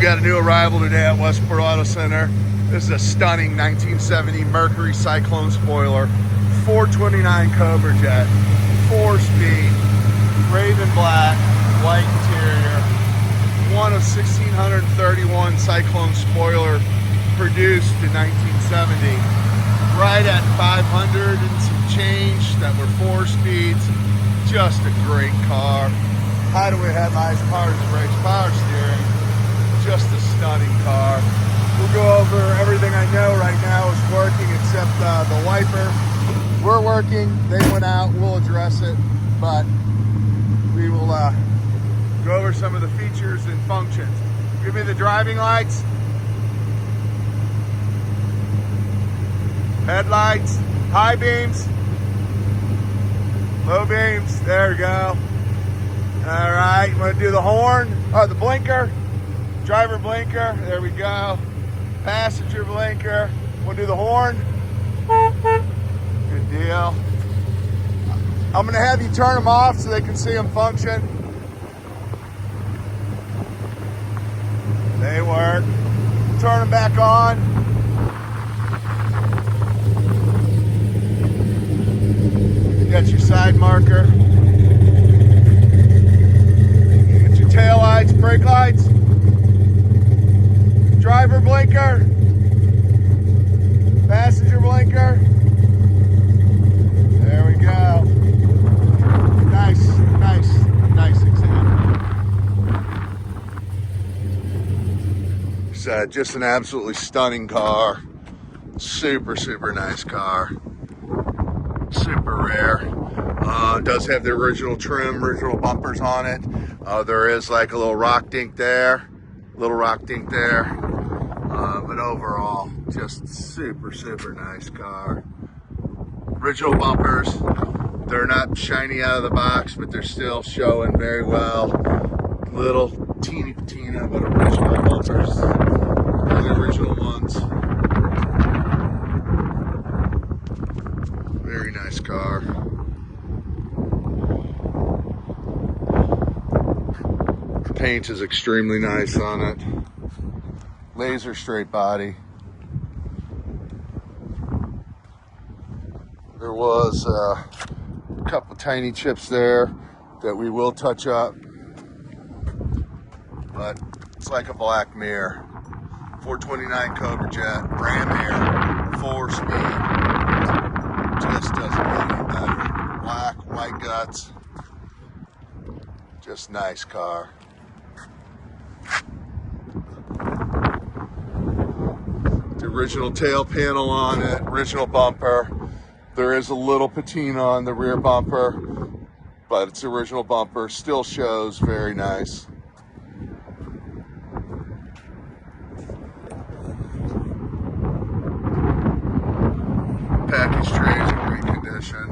We got a new arrival today at Westport Auto Center. This is a stunning 1970 Mercury Cyclone Spoiler, 429 Cobra Jet, 4-speed, raven black, white interior, one of 1,631 Cyclone Spoiler produced in 1970. Right at 500 and some change that were 4 speeds. Just a great car. Hideaway headlights, power brakes, power steering. Just a stunning car. We'll go over everything I know right now is working except the wiper. We're working, they went out, we'll address it, but we will go over some of the features and functions. Give me the driving lights. Headlights, high beams, low beams, there we go. All right, I'm gonna do the horn, the blinker, driver blinker, there we go. Passenger blinker, we'll do the horn. Good deal. I'm gonna have you turn them off so they can see them function. They work. Turn them back on. Got your side marker. Get your tail lights, brake lights, driver blinker, passenger blinker. There we go. Nice example. It's just an absolutely stunning car. Super nice car. Super rare. Does have the original trim, original bumpers on it. There is like a little rock dink there, but overall, just super nice car. Original bumpers. They're not shiny out of the box, but they're still showing very well. Little teeny patina, but original bumpers. The original ones. Very nice car. The paint is extremely nice on it. Laser straight body. There was a couple tiny chips there that we will touch up, but it's like a black mirror. 429 Cobra Jet Ram Air, 4-speed. Just doesn't get any better. Black, white guts. Just nice car. The original tail panel on it, original bumper. There is a little patina on the rear bumper, but it's the original bumper. Still shows very nice. Package tray is in great condition.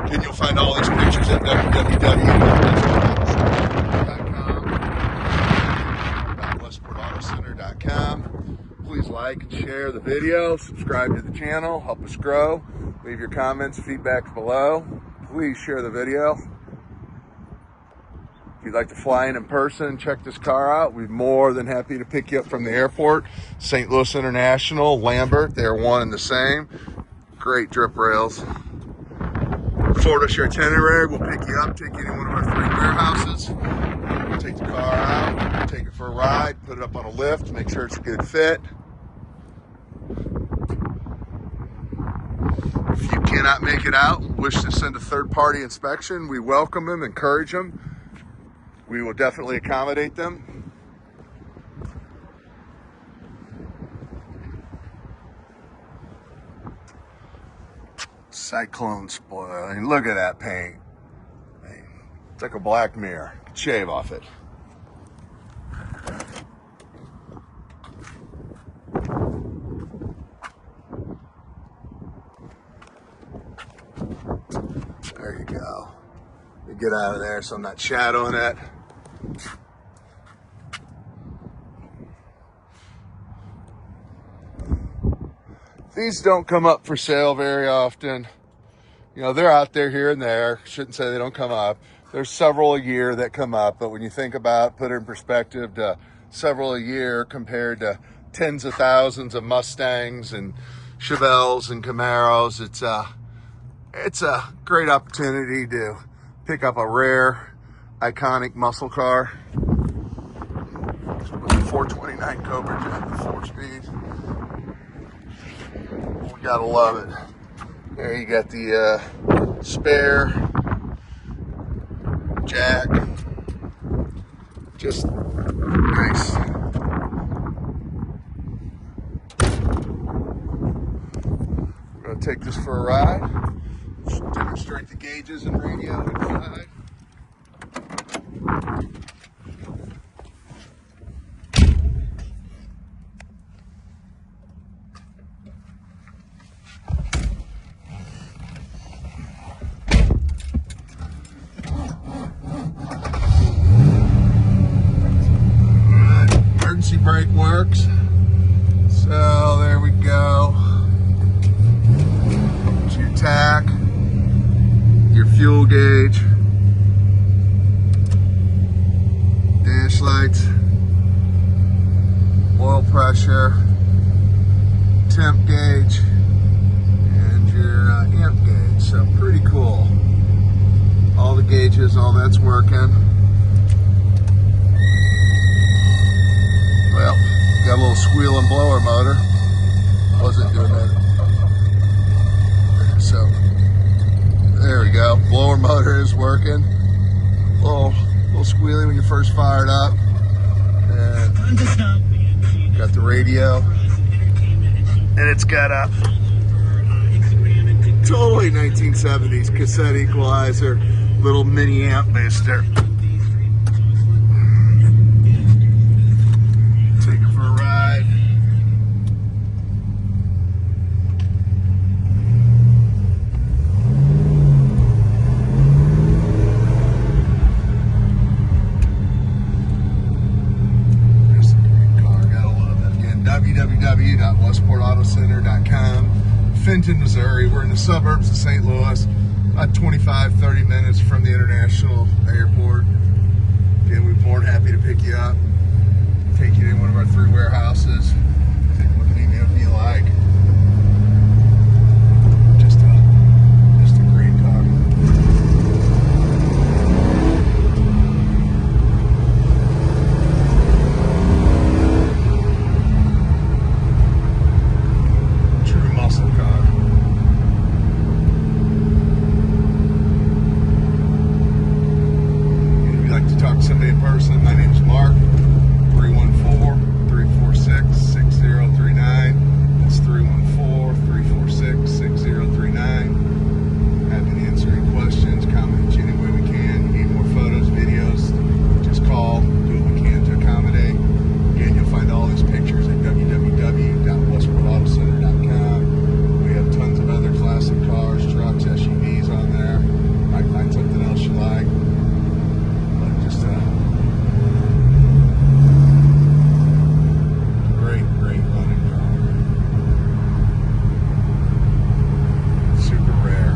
Again, you'll find all these pictures at www.westportautocenter.com. Please like and share the video, subscribe to the channel, help us grow. Leave your comments, feedback below. Please share the video. If you'd like to fly in person and check this car out, we'd be more than happy to pick you up from the airport. St. Louis International, Lambert, they're one and the same. Great drip rails. Forward us your itinerary, we'll pick you up, take you to one of our 3 warehouses. We'll take the car out, take it for a ride, put it up on a lift, make sure it's a good fit. If you cannot make it out, wish to send a third-party inspection, we welcome them, encourage them. We will definitely accommodate them. Cyclone Spoiler. I mean, look at that paint. It's like a black mirror. Shave off it. There you go. You get out of there so I'm not shadowing it. These don't come up for sale very often. You know, they're out there here and there. Shouldn't say they don't come up. There's several a year that come up, but when you think about, put it in perspective to several a year compared to tens of thousands of Mustangs and Chevelles and Camaros, it's a great opportunity to pick up a rare, iconic muscle car. 429 Cobra Jet, 4-speed. We gotta love it. There you got the spare jack. Just nice. We're gonna take this for a ride. Demonstrate the gauges and radio inside. Emergency brake works. So there we go. There's your tack, your fuel gauge, dash lights, oil pressure, temp gauge, and your amp gauge. So pretty cool. All the gauges, all that's working. Well, got a little squealing blower motor. Wasn't doing that. So there we go. Blower motor is working. Little squealy when you first fire it up. And got the radio. And it's got a totally 1970s cassette equalizer, little mini amp booster. Take it for a ride. There's a great car, gotta love it. Again, www.westportautocenter.com. Fenton, Missouri. We're in the suburbs of St. Louis, about 25-30 minutes from the international airport. Again, we'd be more than happy to pick you up, take you to one of our 3 warehouses, take a look at anything if you like. Just a great car. True muscle car. If you'd like to talk to somebody in person, my name's Mark. 314-346-6039. That's 314-346-6039. Happy to answer any questions, comment you any way we can. You need more photos, videos, just call, do what we can to accommodate. Again, you'll find all these pictures at www.westportautocenter.com. We have tons of other classic cars, trucks, SUVs on there. Might find something else you like. But just great running car. Super rare.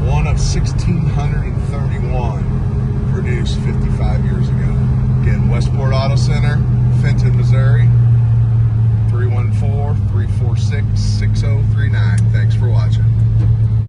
One of 1,631 produced 55 years ago. Again, Westport Auto Center, Fenton, Missouri. 314-346-6039. Thanks for watching.